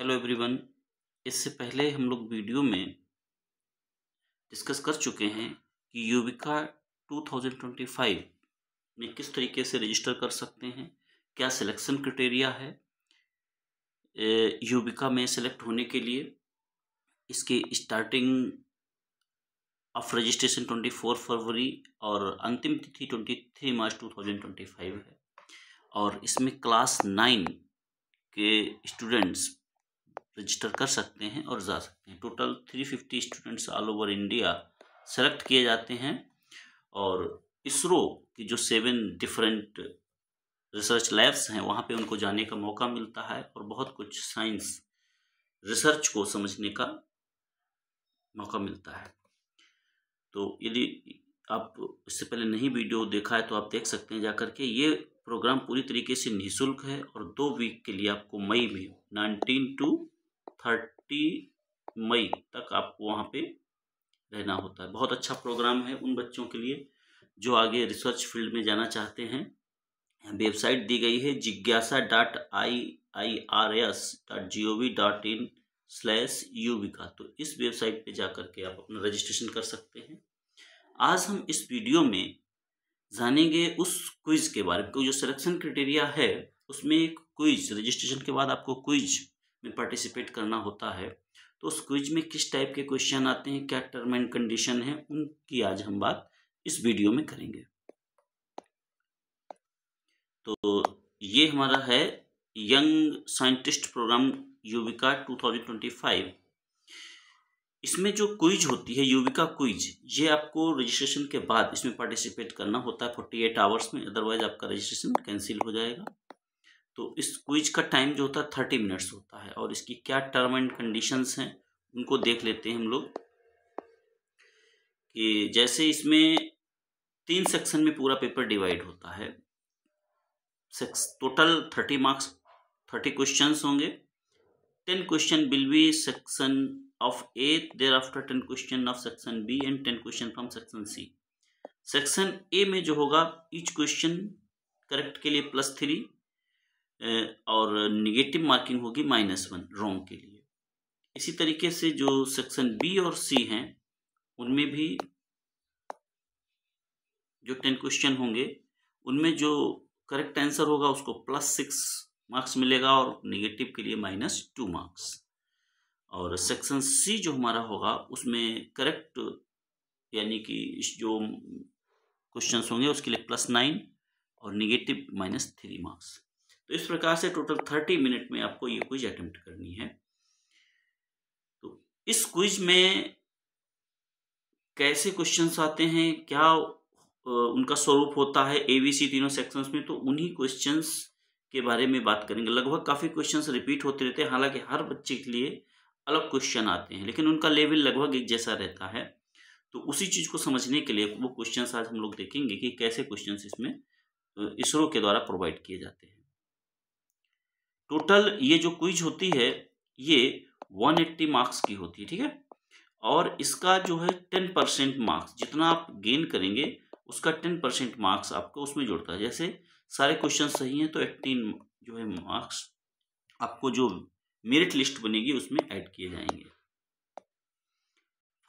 Hello everyone. इससे पहले हम लोग वीडियो में डिस्कस कर चुके हैं कि युविका 2025 में किस तरीके से रजिस्टर कर सकते हैं, क्या सिलेक्शन क्राइटेरिया है युविका में सेलेक्ट होने के लिए। इसकी स्टार्टिंग ऑफ रजिस्ट्रेशन 24 फरवरी और अंतिम तिथि 23 मार्च 2025 है। और इसमें क्लास 9 के स्टूडेंट्स रजिस्टर कर सकते हैं और जा सकते हैं। Total 350 students all over India select किए जाते हैं और इसरो की जो 7 डिफरेंट रिसर्च लैब्स हैं वहाँ पे उनको जाने का मौका मिलता है और बहुत कुछ साइंस रिसर्च को समझने का मौका मिलता है। तो यदि आप इससे पहले नहीं वीडियो देखा है तो आप देख सकते हैं जाकर के। ये प्रोग्राम पूरी तरीके से निःशुल्क है और 2 वीक के लिए आपको मई में 19 to 30 मई तक आपको वहाँ पे रहना होता है। बहुत अच्छा प्रोग्राम है उन बच्चों के लिए जो आगे रिसर्च फील्ड में जाना चाहते हैं। वेबसाइट दी गई है jigyasa.iirs.gov.in/युविका। तो इस वेबसाइट पे जाकर के आप अपना रजिस्ट्रेशन कर सकते हैं। आज हम इस वीडियो में जानेंगे उस क्विज के बारे में। जो सिलेक्शन क्राइटेरिया है उसमें एक क्विज, रजिस्ट्रेशन के बाद आपको क्विज में पार्टिसिपेट करना होता है। तो उस क्विज में किस टाइप के क्वेश्चन आते हैं, क्या टर्म एंड कंडीशन है, उनकी आज हम बात इस वीडियो में करेंगे। तो ये हमारा है यंग साइंटिस्ट प्रोग्राम युविका 2025। इसमें जो क्विज होती है युविका क्विज, ये आपको रजिस्ट्रेशन के बाद इसमें पार्टिसिपेट करना होता है 48 आवर्स में, अदरवाइज आपका रजिस्ट्रेशन कैंसिल हो जाएगा। तो इस क्विज का टाइम जो होता है 30 मिनट्स होता है और इसकी क्या टर्म एंड कंडीशंस हैं उनको देख लेते हैं हम लोग। कि जैसे इसमें 3 सेक्शन में पूरा पेपर डिवाइड होता है। टोटल 30 मार्क्स, 30 क्वेश्चंस होंगे। 10 question will be section of A, thereafter 10 question of section B and 10 question from section C। Section A में जो होगा ईच क्वेश्चन करेक्ट के लिए +3 और निगेटिव मार्किंग होगी -1 रॉन्ग के लिए। इसी तरीके से जो सेक्शन B और C हैं उनमें भी जो 10 क्वेश्चन होंगे उनमें जो करेक्ट आंसर होगा उसको +6 मार्क्स मिलेगा और निगेटिव के लिए -2 मार्क्स। और सेक्शन C जो हमारा होगा उसमें करेक्ट यानी कि जो क्वेश्चंस होंगे उसके लिए +9 और निगेटिव -3 मार्क्स। तो इस प्रकार से टोटल 30 मिनट में आपको ये क्विज अटेम्प्ट करनी है। तो इस क्विज में कैसे क्वेश्चंस आते हैं, क्या उनका स्वरूप होता है ABC तीनों सेक्शंस में, तो उन्हीं क्वेश्चंस के बारे में बात करेंगे। लगभग काफ़ी क्वेश्चंस रिपीट होते रहते हैं, हालांकि हर बच्चे के लिए अलग क्वेश्चन आते हैं लेकिन उनका लेवल लगभग एक जैसा रहता है। तो उसी चीज़ को समझने के लिए वो क्वेश्चंस आज हम लोग देखेंगे कि कैसे क्वेश्चंस इसमें इसरो के द्वारा प्रोवाइड किए जाते हैं। टोटल ये जो क्विज होती है ये 180 मार्क्स की होती है, ठीक है। और इसका जो है 10% मार्क्स, जितना आप गेन करेंगे उसका 10% मार्क्स आपको उसमें जुड़ता है। जैसे सारे क्वेश्चन सही हैं तो 18 जो है मार्क्स आपको जो मेरिट लिस्ट बनेगी उसमें ऐड किए जाएंगे।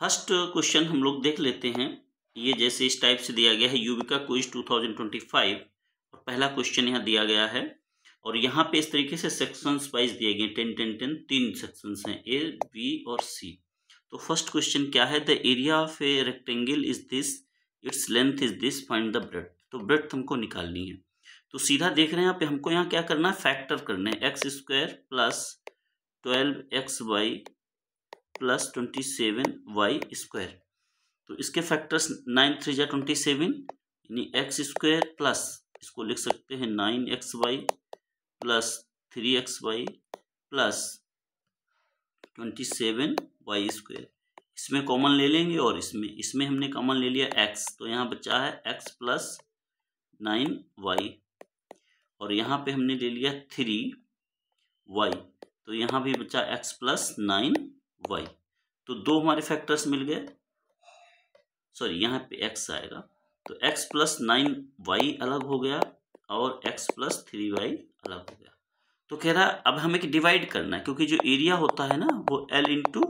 फर्स्ट क्वेश्चन हम लोग देख लेते हैं। ये जैसे इस टाइप से दिया गया है युविका क्विज 2025 और पहला क्वेश्चन यहाँ दिया गया है और यहाँ पे इस तरीके से सेक्शंस वाइज दिए गए 10-10-10 3 सेक्शंस हैं A, B और C। तो फर्स्ट क्वेश्चन क्या है, the area of a rectangle is this, its length is this, find the breadth. तो ब्रेड्थ हमको निकालनी है। तो सीधा देख रहे हैं यहाँ पे हमको यहाँ क्या करना है, फैक्टर करना है। x² + 12xy + 27y²। तो इसके फैक्टर्स 9 3 जा 27 यानी x² प्लस इसको लिख सकते हैं 9xy + 3xy + 27y²। इसमें कॉमन ले लेंगे और इसमें हमने कॉमन ले लिया x, तो यहाँ बचा है x + 9y और यहाँ पे हमने ले लिया 3y, तो यहाँ भी बचा x + 9y। तो 2 हमारे फैक्टर्स मिल गए, सॉरी यहाँ पे x आएगा, तो x + 9y अलग हो गया और x + 3y अलग हो गया। तो कह रहा अब हमें डिवाइड करना है, क्योंकि जो एरिया होता है ना वो L इंटू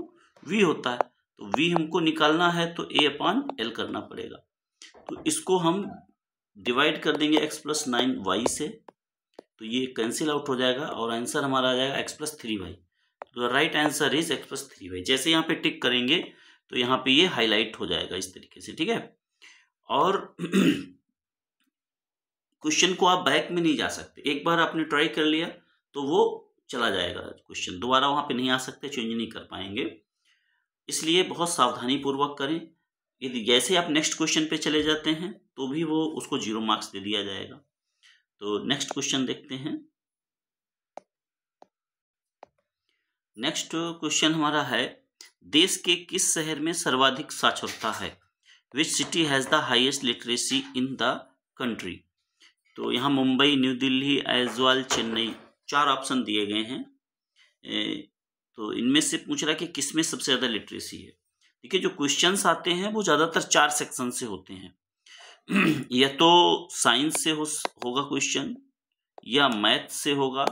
वी होता है, तो V हमको निकालना है तो A अपॉन L करना पड़ेगा। तो इसको हम डिवाइड कर देंगे x प्लस 9y से, तो ये कैंसिल आउट हो जाएगा और आंसर हमारा आ जाएगा x प्लस 3y। तो right answer is x plus 3y। जैसे यहाँ पे टिक करेंगे तो यहाँ पे ये हाईलाइट हो जाएगा इस तरीके से, ठीक है। और क्वेश्चन को आप बैक में नहीं जा सकते, एक बार आपने ट्राई कर लिया तो वो चला जाएगा क्वेश्चन, दोबारा वहां पे नहीं आ सकते, चेंज नहीं कर पाएंगे। इसलिए बहुत सावधानी पूर्वक करें। यदि जैसे आप नेक्स्ट क्वेश्चन पे चले जाते हैं तो भी वो उसको 0 मार्क्स दे दिया जाएगा। तो नेक्स्ट क्वेश्चन देखते हैं। नेक्स्ट क्वेश्चन हमारा है, देश के किस शहर में सर्वाधिक साक्षरता है? Which city has the highest literacy in the country? तो यहाँ मुंबई, न्यू दिल्ली, ऐजवाल, चेन्नई, 4 ऑप्शन दिए गए हैं। तो इनमें से पूछ रहा है कि किसमें सबसे ज़्यादा लिटरेसी है। देखिए जो क्वेश्चंस आते हैं वो ज़्यादातर 4 सेक्शन से होते हैं या तो साइंस से होगा क्वेश्चन, या मैथ से होगा,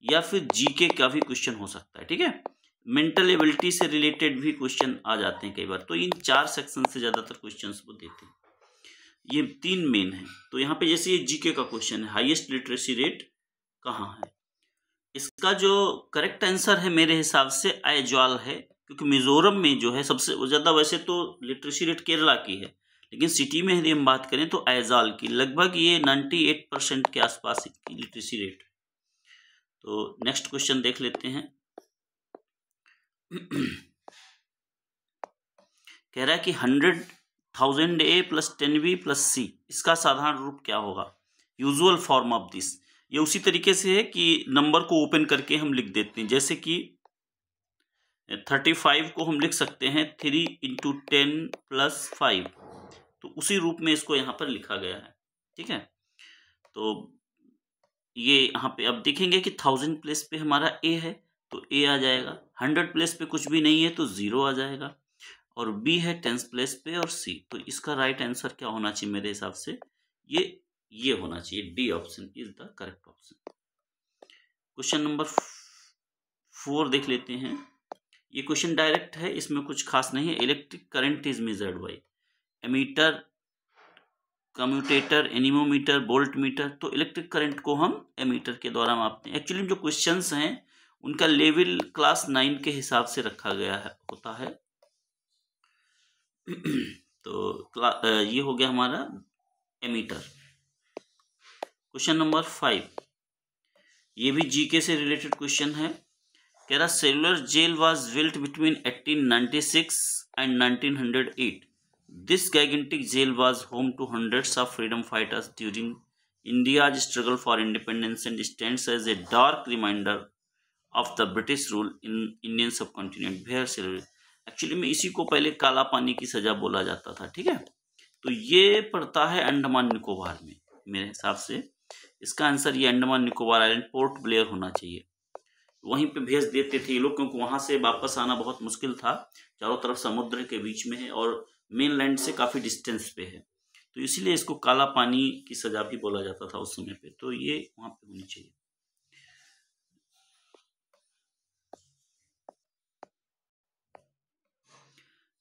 या फिर जीके का भी क्वेश्चन हो सकता है, ठीक है। मेंटल एबिलिटी से रिलेटेड भी क्वेश्चन आ जाते हैं कई बार। तो इन 4 सेक्शन से ज़्यादातर क्वेश्चंस वो देते हैं। ये 3 मेन है। तो यहाँ पे जैसे ये जीके का क्वेश्चन है, हाईएस्ट लिटरेसी रेट कहाँ है? इसका जो करेक्ट आंसर है मेरे हिसाब से ऐजवाल है, क्योंकि मिजोरम में जो है सबसे ज़्यादा, वैसे तो लिटरेसी रेट केरला की है, लेकिन सिटी में यदि हम बात करें तो ऐजवाल की लगभग ये 98% के आसपास की लिटरेसी रेट। तो नेक्स्ट क्वेश्चन देख लेते हैं। कह रहा है कि 100,000 A plus 10B plus C, इसका साधारण रूप क्या होगा? Usual form of this. ये उसी तरीके से है कि नंबर को ओपन करके हम लिख देते हैं, जैसे कि 35 को हम लिख सकते हैं 3 इंटू 10 प्लस 5, तो उसी रूप में इसको यहाँ पर लिखा गया है, ठीक है। तो ये यहाँ पे अब देखेंगे कि 1000 प्लेस पे हमारा A है तो A आ जाएगा, 100 प्लेस पे कुछ भी नहीं है तो 0 आ जाएगा, और B है 10 प्लेस पे और C। तो इसका राइट आंसर क्या होना चाहिए मेरे हिसाब से? ये होना चाहिए, D option is the correct option. Question number 4 देख लेते हैं। ये क्वेश्चन डायरेक्ट है, इसमें कुछ खास नहीं है। Electric current is measured by ammeter, commutator, anemometer, volt metre. तो इलेक्ट्रिक करंट को हम एमीटर के द्वारा मापते हैं। एक्चुअली जो क्वेश्चंस हैं उनका लेवल क्लास 9 के हिसाब से रखा गया है होता है। तो ये हो गया हमारा एमीटर। क्वेश्चन नंबर 5, ये भी जीके से रिलेटेड क्वेश्चन है। कह रहा cellular jail was built between 1896 and 1908। This gigantic jail was home to hundreds of freedom fighters during India's struggle for independence and stands as a dark reminder of the British rule in Indian subcontinent. Actually में इसी को पहले काला पानी की सजा बोला जाता था, ठीक है। तो ये पड़ता है अंडमान निकोबार में। मेरे हिसाब से इसका आंसर ये Andaman Nicobar island, port Blair होना चाहिए। वहीं पे भेज देते थे ये लोग, क्योंकि वहां से वापस आना बहुत मुश्किल था, चारों तरफ समुद्र के बीच में है और मेनलैंड से काफी डिस्टेंस पे है, तो इसीलिए इसको काला पानी की सजा भी बोला जाता था उस समय पे। तो ये वहां पे होनी चाहिए।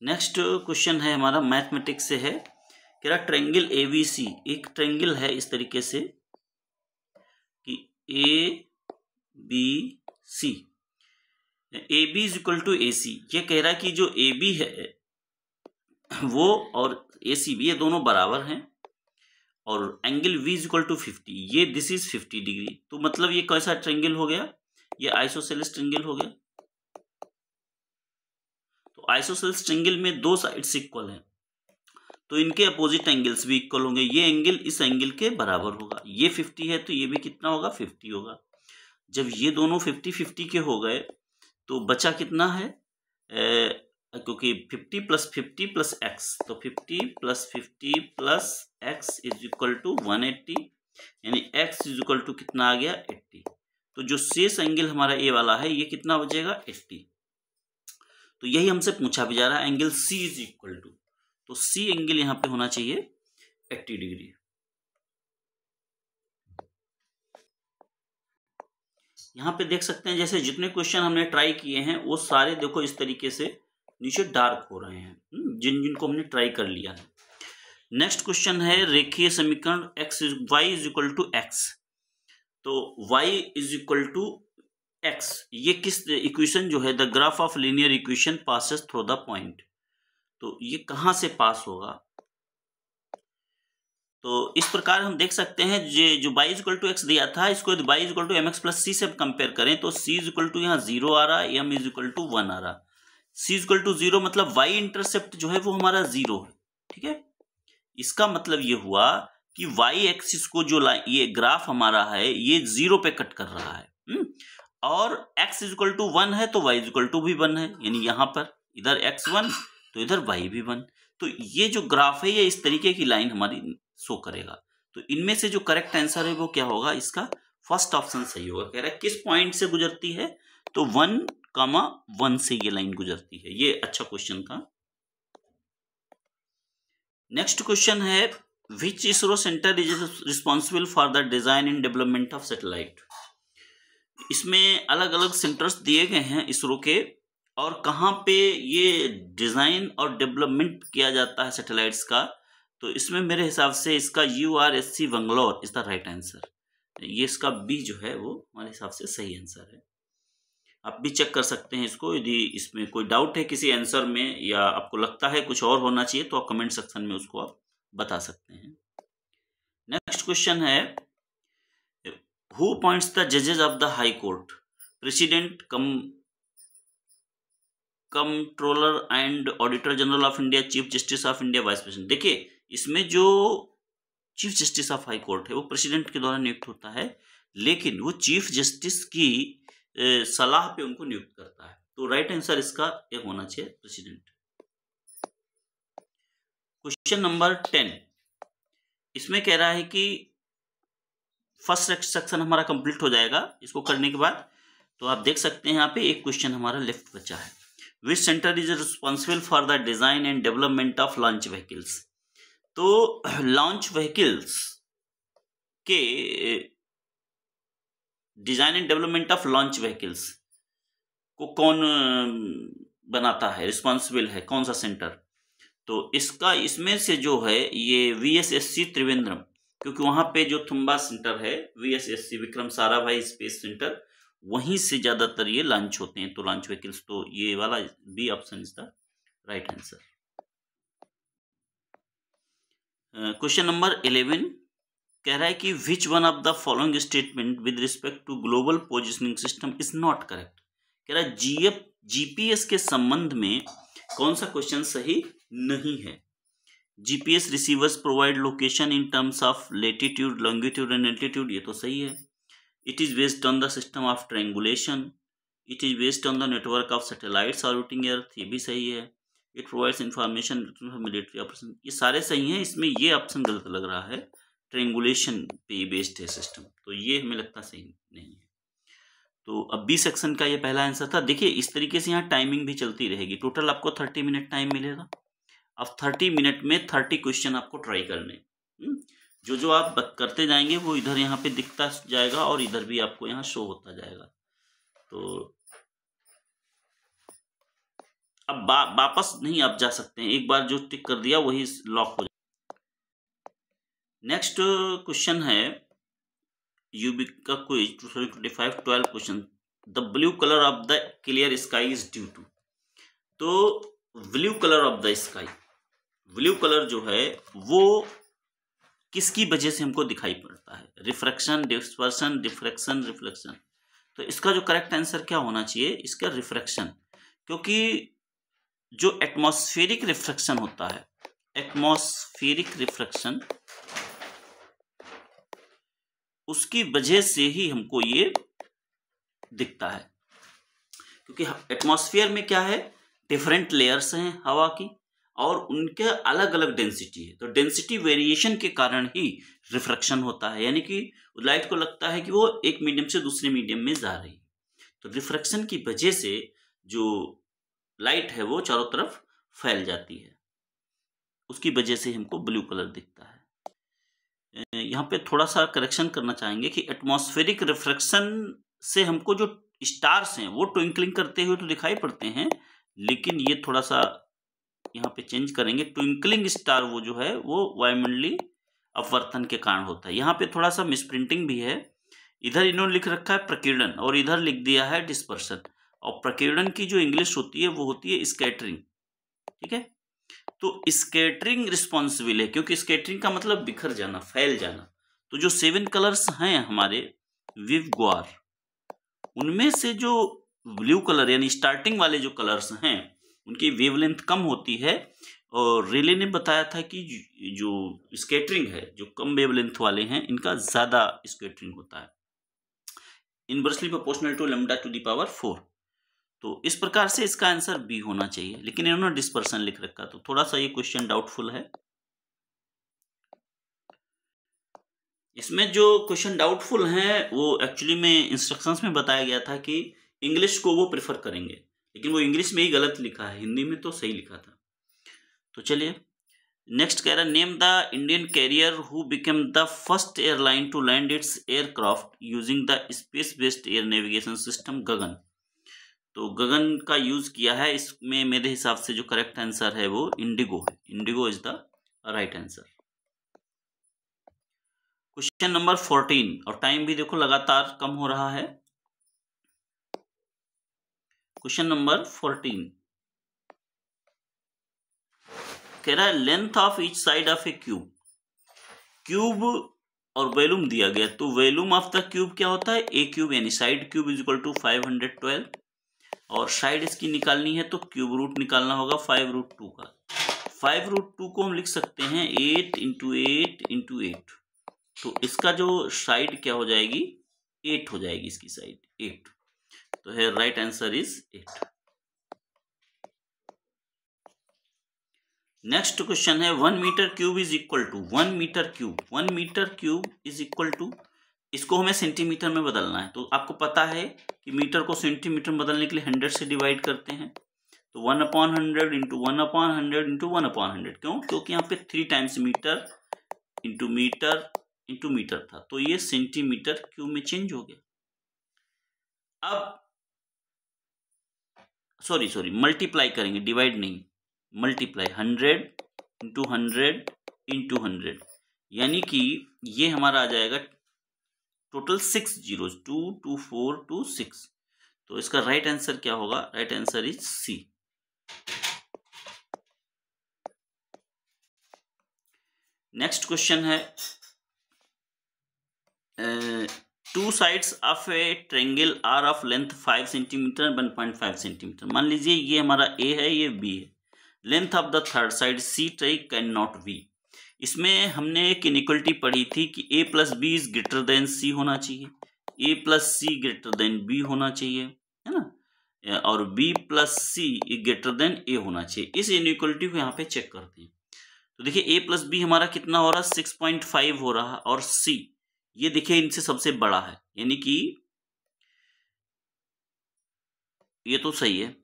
नेक्स्ट क्वेश्चन है हमारा मैथमेटिक्स से है। कह रहा ट्रायंगल एबीसी, एक ट्रायंगल है इस तरीके से कि A B C, A B is equal to A C. ये कह रहा है कि जो ए बी है वो और ए सी बी, ये दोनों बराबर हैं, और angle V is equal to 50, ये दिस इज 50 डिग्री। तो मतलब ये कैसा ट्रायंगल हो गया? ये आइसोसेलेस ट्रायंगल हो गया। तो आइसोसेलेस ट्रायंगल में 2 साइड्स इक्वल हैं, तो इनके अपोजिट एंगल्स भी इक्वल होंगे। ये एंगल इस एंगल के बराबर होगा। ये 50 है तो ये भी कितना होगा? 50 होगा। जब ये दोनों 50-50 के हो गए तो बचा कितना है? क्योंकि 50 प्लस 50 प्लस एक्स, तो 50 plus 50 plus X is equal to 180, यानी एक्स इज इक्वल टू कितना आ गया? 80। तो जो शेष एंगल हमारा ए वाला है ये कितना बचेगा? 80। तो यही हमसे पूछा भी जा रहा है, angle C is equal to, तो सी एंगल यहाँ पे होना चाहिए 80 डिग्री। यहाँ पे देख सकते हैं जैसे जितने क्वेश्चन हमने ट्राई किए हैं वो सारे देखो इस तरीके से नीचे डार्क हो रहे हैं, जिनको हमने ट्राई कर लिया है। नेक्स्ट क्वेश्चन है रेखीय समीकरण y is equal to X. तो y is equal to x, ये किस इक्वेशन जो है, the graph of linear equation passes through the point. तो ये कहां से पास होगा? तो इस प्रकार हम देख सकते हैं जो y is equal to x दिया था, इसको y is equal to M x plus C से कंपेयर करें तो c इज इक्वल टू यहाँ 0 आ रहा है, m इज इक्वल टू 1 आ रहा। c इज इक्वल टू 0 मतलब y इंटरसेप्ट जो है वो हमारा 0 है, ठीक है। इसका मतलब ये हुआ कि y एक्सिस को जो ये ग्राफ हमारा है ये 0 पे कट कर रहा है, और x इज इक्वल टू 1 है तो y इज इक्वल टू भी 1 है, यानी यहाँ पर इधर x 1 तो इधर y भी 1। तो ये जो ग्राफ है ये इस तरीके की लाइन हमारी शो करेगा। तो इनमें से जो करेक्ट आंसर है वो क्या होगा? इसका फर्स्ट ऑप्शन सही होगा। कह रहा है किस पॉइंट से गुजरती है, तो 1,1 से ये लाइन गुजरती है। ये अच्छा क्वेश्चन था। नेक्स्ट क्वेश्चन है which ISRO centre is responsible for the design and development of satellite. इसमें अलग अलग सेंटर्स दिए गए हैं इसरो के, और कहाँ पे ये डिजाइन और डेवलपमेंट किया जाता है सैटेलाइट्स का। तो इसमें मेरे हिसाब से इसका URSC Bangalore is the right answer. ये इसका बी जो है वो हमारे हिसाब से सही आंसर है। आप भी चेक कर सकते हैं इसको, यदि इसमें कोई डाउट है किसी आंसर में या आपको लगता है कुछ और होना चाहिए तो आप कमेंट सेक्शन में उसको आप बता सकते हैं। नेक्स्ट क्वेश्चन है हु अपॉइंट्स द जजेस of the high court, president, controller and auditor general of India, chief justice of India, vice president. देखिए इसमें जो chief justice of high court है वो प्रेसिडेंट के द्वारा नियुक्त होता है, लेकिन वो चीफ जस्टिस की सलाह पे उनको नियुक्त करता है। तो राइट आंसर इसका ये होना चाहिए प्रेसिडेंट। क्वेश्चन नंबर 10, इसमें कह रहा है कि फर्स्ट सेक्शन हमारा कंप्लीट हो जाएगा इसको करने के बाद। तो आप देख सकते हैं यहाँ पे एक क्वेश्चन हमारा लेफ्ट बचा है। विच centre is responsible for the design and development of launch vehicles. तो लॉन्च व्हीकल्स के design and development of launch vehicles को कौन बनाता है, रिस्पॉन्सिबल है, कौन सा सेंटर? तो इसमें से जो है ये VSSC त्रिवेंद्रम, क्योंकि वहां पे जो थुम्बा सेंटर है VSSC Vikram Sarabhai space centre, वहीं से ज्यादातर ये लॉन्च होते हैं। तो लॉन्च व्हीकल्स, तो ये वाला B option is the right answer. Question number 11 कह रहा है कि which one of the following statement with respect to global positioning system is not correct. कह रहा है GPS के संबंध में कौन सा क्वेश्चन सही नहीं है। GPS receivers provide location in terms of latitude, longitude and altitude, ये तो सही है। It is based on the system of triangulation, it is based on the network of satellites orbiting earth, ये भी सही है। It provides information military operation, ये सारे सही हैं। इसमें ये ऑप्शन गलत लग रहा है, ट्रायंगुलेशन पे बेस्ड है सिस्टम, तो ये हमें लगता सही नहीं है। तो अब बी सेक्शन का ये पहला आंसर था। देखिए इस तरीके से यहाँ टाइमिंग भी चलती रहेगी, टोटल आपको 30 मिनट टाइम मिलेगा। अब 30 मिनट में 30 क्वेश्चन आपको ट्राई करने, जो आप करते जाएंगे वो इधर यहाँ पे दिखता जाएगा और इधर भी आपको यहाँ शो होता जाएगा। तो अब वापस नहीं आप जा सकते हैं, एक बार जो टिक कर दिया वही लॉक हो जाए। नेक्स्ट क्वेश्चन है यूबी का quiz 2025 12 question, the blue colour of the clear sky is due to. तो blue colour of the sky, blue colour जो है वो किसकी वजह से हमको दिखाई पड़ता है? Refraction, dispersion, diffraction, reflection. तो इसका जो करेक्ट आंसर क्या होना चाहिए? इसका रिफ्रैक्शन, क्योंकि जो एटमॉस्फेरिक रिफ्रैक्शन होता है, एटमॉस्फेरिक रिफ्रैक्शन, उसकी वजह से ही हमको ये दिखता है। क्योंकि एटमॉस्फेयर में क्या है, डिफरेंट लेयर्स हैं हवा की और उनके अलग अलग डेंसिटी है। तो डेंसिटी वेरिएशन के कारण ही रिफ्रैक्शन होता है, यानी कि लाइट को लगता है कि वो एक मीडियम से दूसरे मीडियम में जा रही है। तो रिफ्रैक्शन की वजह से जो लाइट है वो चारों तरफ फैल जाती है, उसकी वजह से हमको ब्लू कलर दिखता है। यहाँ पे थोड़ा सा करेक्शन करना चाहेंगे कि एटमॉस्फेरिक रिफ्रैक्शन से हमको जो स्टार्स हैं वो ट्विंकलिंग करते हुए तो दिखाई पड़ते हैं, लेकिन ये थोड़ा सा यहाँ पे चेंज करेंगे। ट्विंकलिंग स्टार वो जो है वो वायुमंडलीय अपवर्तन के कारण होता है। यहाँ पे थोड़ा सा मिसप्रिंटिंग भी है, इधर इन्होंने लिख रखा है प्रकीर्णन और इधर लिख दिया है डिस्पर्सन। और प्रकीर्णन की जो इंग्लिश होती है वो होती है स्कैटरिंग, ठीक है। तो स्कैटरिंग रिस्पॉन्सिबल है, क्योंकि स्कैटरिंग का मतलब बिखर जाना, फैल जाना। तो जो 7 कलर्स हैं हमारे विव ग्वार, उनमें से जो ब्लू कलर यानी स्टार्टिंग वाले जो कलर्स हैं उनकी वेवलेंथ कम होती है। और रेले ने बताया था कि जो स्कैटरिंग है, जो कम वेवलेंथ वाले हैं इनका ज्यादा स्कैटरिंग होता है, inversely proportional to lambda to the power 4। तो इस प्रकार से इसका आंसर बी होना चाहिए, लेकिन इन्होंने डिस्पर्सन लिख रखा, तो थोड़ा सा ये क्वेश्चन डाउटफुल है। इसमें जो क्वेश्चन डाउटफुल हैं वो एक्चुअली में इंस्ट्रक्शंस में बताया गया था कि इंग्लिश को वो प्रेफर करेंगे, लेकिन वो इंग्लिश में ही गलत लिखा है, हिंदी में तो सही लिखा था। तो चलिए नेक्स्ट कह रहा है, name the Indian carrier who became the first airline to land its aircraft using the space based air navigation system GAGAN. तो गगन का यूज किया है, इसमें मेरे हिसाब से जो करेक्ट आंसर है वो इंडिगो है। Indigo is the right answer. Question number 14, और टाइम भी देखो लगातार कम हो रहा है। क्वेश्चन नंबर 14 कह रहा है, length of each side of A cube. Cube और वॉल्यूम दिया गया, तो वॉल्यूम ऑफ द क्यूब क्या होता है, ए क्यूब, यानी side cube is equal to 512। और साइड इसकी निकालनी है तो क्यूब रूट निकालना होगा 5√2 का। 5√2 को हम लिख सकते हैं 8 इंटू 8 इंटू 8। तो इसका जो साइड क्या हो जाएगी, 8 हो जाएगी, इसकी साइड 8। तो है right answer is 8। Next question है, 1 metre cube is equal to 1 metre cube. 1 metre cube is equal to, इसको हमें सेंटीमीटर में बदलना है। तो आपको पता है कि मीटर को सेंटीमीटर में बदलने के लिए 100 से डिवाइड करते हैं। तो 1/100 इंटू 1/100 इंटू 1/100। क्यों? क्योंकि यहाँ पे 3 times metre into metre into metre था, तो ये सेंटीमीटर क्यूब में चेंज हो गया। अब सॉरी मल्टीप्लाई करेंगे, डिवाइड नहीं, मल्टीप्लाई 100 इंटू 100 इंटू 100, यानी कि ये हमारा आ जाएगा टोटल 6 जीरोज, 2 2 4 2 6। तो इसका राइट आंसर क्या होगा, right answer is C. Next question है, 2 sides of a triangle are of length 5 centimetre 1.5 centimetre. मान लीजिए ये हमारा A है, ये B है। Length of the third side C try can not be. इसमें हमने एक इनइक्वलिटी पढ़ी थी कि A plus B is greater than C होना चाहिए, A plus C greater than B होना चाहिए, है ना, और B plus C greater than A होना चाहिए। इस इनइक्वलिटी को यहाँ पे चेक करते हैं। तो देखिए A प्लस बी हमारा कितना हो रहा है, 6.5 हो रहा, और C ये देखिए इनसे सबसे बड़ा है, यानी कि ये तो सही है।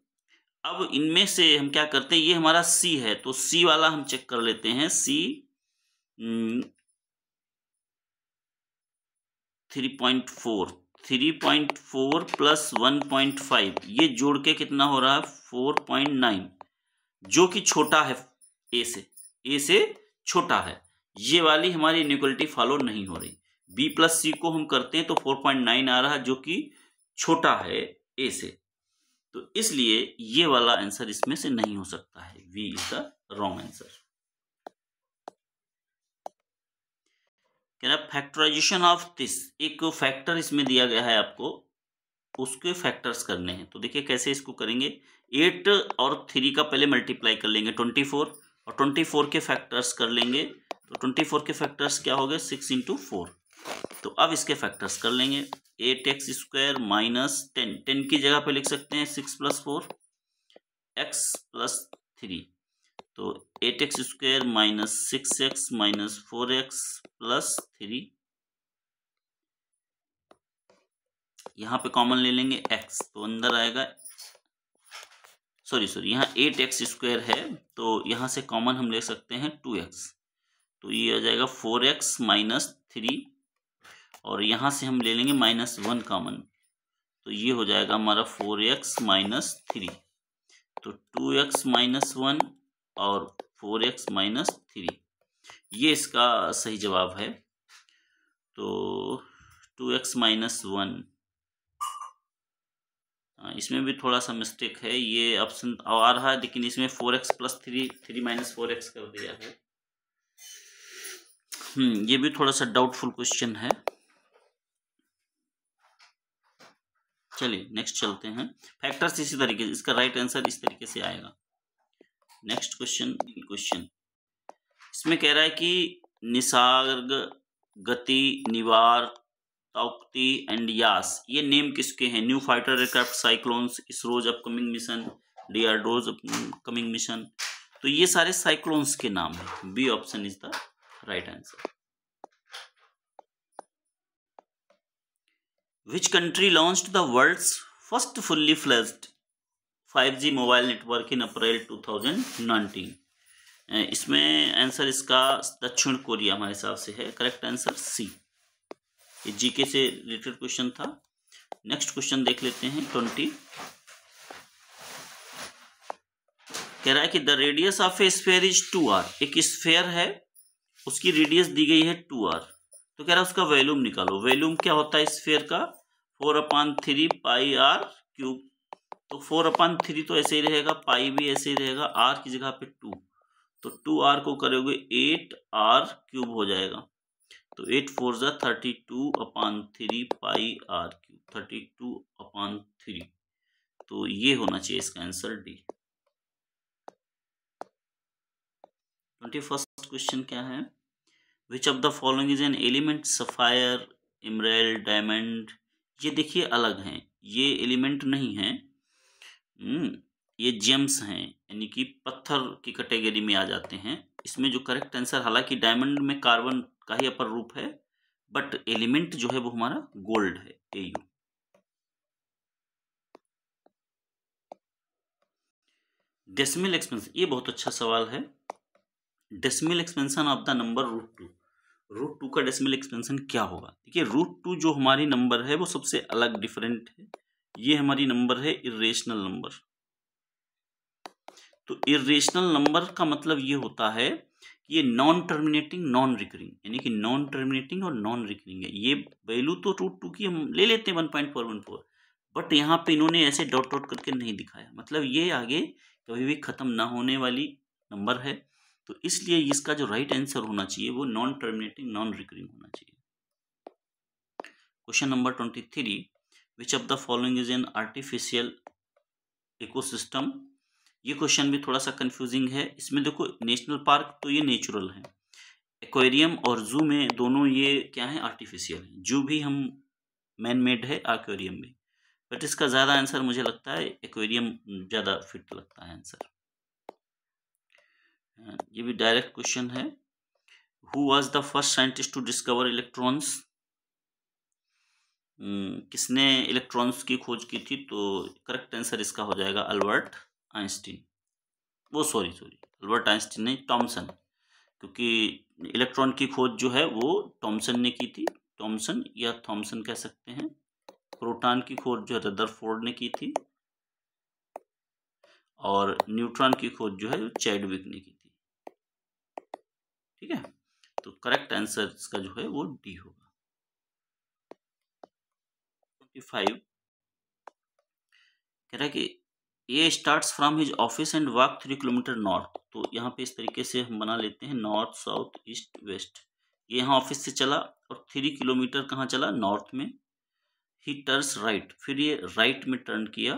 अब इनमें से हम क्या करते हैं, ये हमारा C है, तो C वाला हम चेक कर लेते हैं। C 3.4 प्लस 1.5, ये जोड़ के कितना हो रहा है 4.9, जो कि छोटा है A से छोटा है। ये वाली हमारी इनइक्वलिटी फॉलो नहीं हो रही। B प्लस सी को हम करते हैं तो 4.9 आ रहा है, जो कि छोटा है A से। तो इसलिए ये वाला आंसर इसमें से नहीं हो सकता है, V is the wrong answer. कह रहा फैक्टराइजेशन ऑफ दिस, एक फैक्टर इसमें दिया गया है आपको, उसके फैक्टर्स करने हैं। तो देखिए कैसे इसको करेंगे, 8 और 3 का पहले मल्टीप्लाई कर लेंगे 24, और 24 के फैक्टर्स कर लेंगे। तो 24 के फैक्टर्स क्या हो गए, 6 इंटू 4। तो अब इसके फैक्टर्स कर लेंगे, 8x स्क्वायर माइनस 10, 10 की जगह पे लिख सकते हैं 6 प्लस 4 x प्लस 3। तो 8x square minus 6x minus 4x plus 3, यहाँ पे कॉमन ले लेंगे x, तो अंदर आएगा, सॉरी यहाँ 8x स्क्वायर है, तो यहाँ से कॉमन हम ले सकते हैं 2x, तो ये आ जाएगा 4x माइनस 3, और यहाँ से हम ले लेंगे -1 कॉमन, तो ये हो जाएगा हमारा 4x माइनस 3, तो 2x माइनस 1 और 4x माइनस 3, ये इसका सही जवाब है। तो 2x माइनस 1, इसमें भी थोड़ा सा मिस्टेक है, ये ऑप्शन आ रहा है लेकिन इसमें 4x प्लस 3 माइनस 4x कर दिया है। ये भी थोड़ा सा डाउटफुल क्वेश्चन है। चलिए नेक्स्ट चलते हैं। फैक्टर्स इसी तरीके से, इसका राइट आंसर इस तरीके से आएगा। नेक्स्ट क्वेश्चन इसमें कह रहा है कि निसर्ग, गति, निवार, ताउक्ति एंड यास, ये नेम किसके हैं? New fighter aircraft cyclones, ISRO's upcoming mission, DRDO's upcoming mission, तो ये सारे साइक्लोन्स के नाम है। B option is the right answer. Which country launched the world's first fully fledged 5G mobile network in April 2019? इसमें आंसर इसका दक्षिण कोरिया हमारे हिसाब से है। Correct answer C. ये जीके से रिलेटेड क्वेश्चन था। नेक्स्ट क्वेश्चन देख लेते हैं 20। कह रहा है कि the radius of a sphere is 2r। एक स्फीयर है, उसकी रेडियस दी गई है 2r, तो कह रहा है उसका वॉल्यूम निकालो। वॉल्यूम क्या होता है स्फीयर का? 4/3 पाई आर क्यूब। तो 4/3 तो ऐसे ही रहेगा, पाई भी ऐसे ही रहेगा, आर की जगह पे 2, तो 2r को करोगे 8r क्यूब हो जाएगा। तो 8 4 जा 32/3 पाई आर क्यूब, 32/3। तो ये होना चाहिए इसका आंसर डी। 21st क्वेश्चन क्या है? Which of the following is an element? Sapphire, emerald, diamond. ये देखिए अलग हैं, ये एलिमेंट नहीं है, ये जेम्स हैं, यानी कि पत्थर की कैटेगरी में आ जाते हैं। इसमें जो करेक्ट आंसर, हालांकि डायमंड में कार्बन का ही अपर रूप है, बट एलिमेंट जो है वो हमारा गोल्ड है, AU। डेसिमल एक्सपेंशन, ये बहुत अच्छा सवाल है। Decimal expansion of the number √2। √2 का डेसिमल एक्सपेंशन क्या होगा? देखिए √2 जो हमारी नंबर है वो सबसे अलग डिफरेंट है। ये हमारी नंबर है इरेशनल नंबर। तो इरेशनल नंबर का मतलब ये होता है कि ये नॉन टर्मिनेटिंग नॉन रिकरिंग, यानी कि नॉन टर्मिनेटिंग और नॉन रिकरिंग है। ये वैल्यू तो √2 की हम ले लेते हैं 1.414, बट यहाँ पे इन्होंने ऐसे डॉट डॉट करके नहीं दिखाया, मतलब ये आगे कभी भी खत्म ना होने वाली नंबर है। तो इसलिए इसका जो राइट आंसर होना चाहिए वो नॉन टर्मिनेटिंग नॉन रिकरिंग होना चाहिए। Question number 23, which of the following is an artificial ecosystem? ये क्वेश्चन भी थोड़ा सा कंफ्यूजिंग है। इसमें देखो नेशनल पार्क तो ये नेचुरल है, एक्वेरियम और जू में दोनों ये क्या है? आर्टिफिशियल है। जू भी हम मैन मेड है, एक्वेरियम भी, बट इसका ज़्यादा आंसर मुझे लगता है एक्वेरियम ज़्यादा फिट लगता है आंसर। ये भी डायरेक्ट क्वेश्चन है। Who was the first scientist to discover electrons? किसने इलेक्ट्रॉन्स की खोज की थी? तो करेक्ट आंसर इसका हो जाएगा अल्बर्ट आइंस्टीन। वो सॉरी अल्बर्ट आइंस्टीन नहीं, टॉमसन, क्योंकि इलेक्ट्रॉन की खोज जो है वो टॉमसन ने की थी। टॉमसन या थॉमसन कह सकते हैं। प्रोटॉन की खोज जो रदरफोर्ड ने की थी, और न्यूट्रॉन की खोज जो है वो चैडविक ने की थी। ठीक है, तो करेक्ट आंसर इसका जो है वो डी होगा। 25 कह रहा है कि A starts from his office and walk 3 kilometre north. तो यहाँ पे इस तरीके से हम बना लेते हैं, नॉर्थ साउथ ईस्ट वेस्ट। ये यहाँ ऑफिस से चला और 3 किलोमीटर कहाँ चला? नॉर्थ में। ही टर्न्स राइट, फिर ये राइट में टर्न किया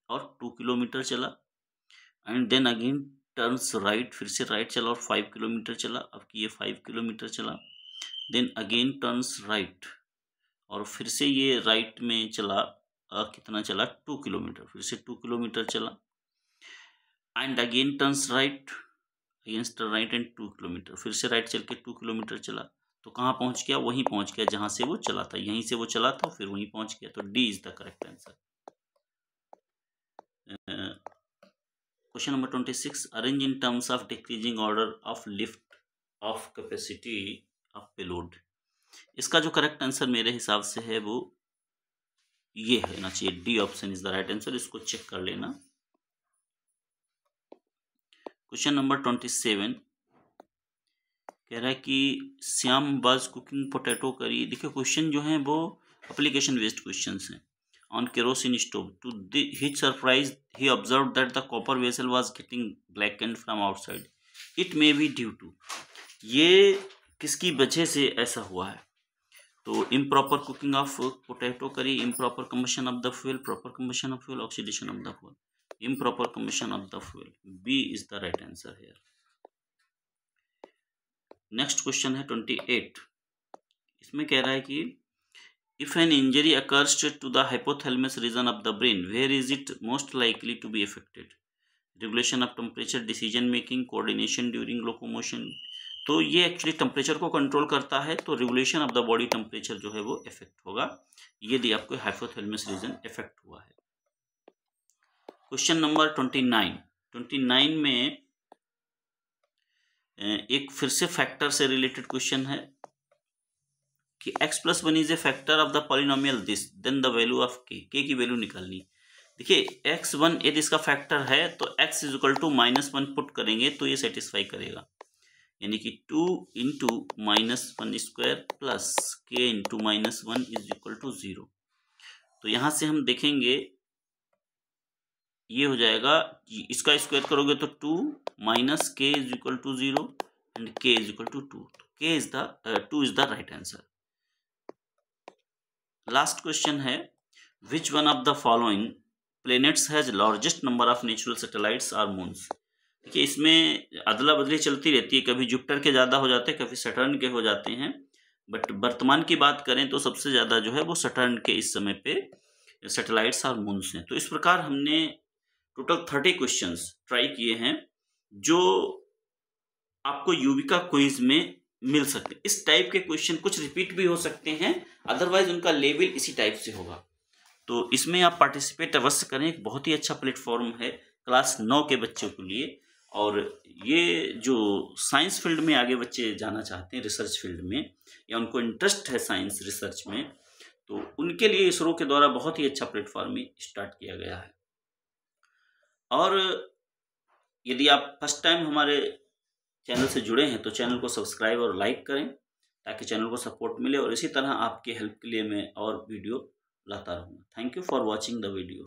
और 2 किलोमीटर चला, and then again turns right, फिर से राइट चला और 5 किलोमीटर चला। अब कि ये 5 किलोमीटर चला, देन अगेन टर्न्स राइट और फिर से ये राइट में चला, कितना चला? 2 किलोमीटर, फिर से 2 किलोमीटर चला, and again turns right, against right and 2 kilometre, फिर से राइट चल के 2 किलोमीटर चला। तो कहाँ पहुँच गया? वहीं पहुँच गया जहाँ से वो चला था, यहीं से वो चला था फिर वहीं पहुँच गया। तो D is the correct answer. Question number 26, arrange in terms of decreasing order of lift off capacity of payload. इसका जो करेक्ट आंसर मेरे हिसाब से है वो ये होना चाहिए, D option is the right answer, इसको चेक कर लेना। क्वेश्चन नंबर 27 कह रहा है कि श्याम वाज कुकिंग पोटैटो करी। देखिए क्वेश्चन जो है वो एप्लीकेशन बेस्ड क्वेश्चन हैं। On kerosene stove, to his surprise he observe that the copper vessel was getting blackened from outside, it may be due to, ये किसकी वजह से ऐसा हुआ है? तो improper cooking of potato curry, improper combustion of the fuel, proper combustion of fuel, oxidation of the fuel, improper combustion of the fuel, B is the right answer here. Next question है 28, इसमें कह रहा है कि if an injury occurs to the hypothalamus region of the brain, where is it most likely to be affected? Regulation of temperature, decision making, coordination during locomotion. तो ये actually temperature को control करता है, तो regulation of the body temperature जो है वो effect होगा यदि आपको हाइपोथैलेमस रीजन इफेक्ट हुआ है। क्वेश्चन नंबर 29 में एक फिर से फैक्टर से रिलेटेड क्वेश्चन है कि x+1 is a factor of the polynomial this, then the value of k की वैल्यू निकालनी। देखिए x1 यदि इसका फैक्टर है तो x is equal to -1 put करेंगे तो ये सेटिस्फाई करेगा, यानी कि 2 into -1² plus k into -1 is equal to 0। तो यहाँ से हम देखेंगे ये हो जाएगा, इसका स्क्वायर करोगे तो 2 minus k is equal to 0 and k is equal to 2, two is the right answer. Last question है, which one of the following planets has largest number of natural satellites और मून्स? देखिए इसमें अदला बदली चलती रहती है, कभी जुपिटर के ज़्यादा हो जाते हैं, कभी सैटर्न के हो जाते हैं, बट वर्तमान की बात करें तो सबसे ज़्यादा जो है वो सैटर्न के इस समय पे सैटेलाइट्स और मून्स हैं। तो इस प्रकार हमने टोटल 30 क्वेश्चंस ट्राई किए हैं जो आपको युविका क्विज में मिल सकते हैं। इस टाइप के क्वेश्चन कुछ रिपीट भी हो सकते हैं, अदरवाइज उनका लेवल इसी टाइप से होगा। तो इसमें आप पार्टिसिपेट अवश्य करें, एक बहुत ही अच्छा प्लेटफॉर्म है क्लास 9 के बच्चों के लिए। और ये जो साइंस फील्ड में आगे बच्चे जाना चाहते हैं, रिसर्च फील्ड में, या उनको इंटरेस्ट है साइंस रिसर्च में, तो उनके लिए इसरो के द्वारा बहुत ही अच्छा प्लेटफॉर्म स्टार्ट किया गया है। और यदि आप फर्स्ट टाइम हमारे चैनल से जुड़े हैं तो चैनल को सब्सक्राइब और लाइक करें ताकि चैनल को सपोर्ट मिले, और इसी तरह आपके हेल्प के लिए मैं और वीडियो लाता रहूँगा। Thank you for watching the video.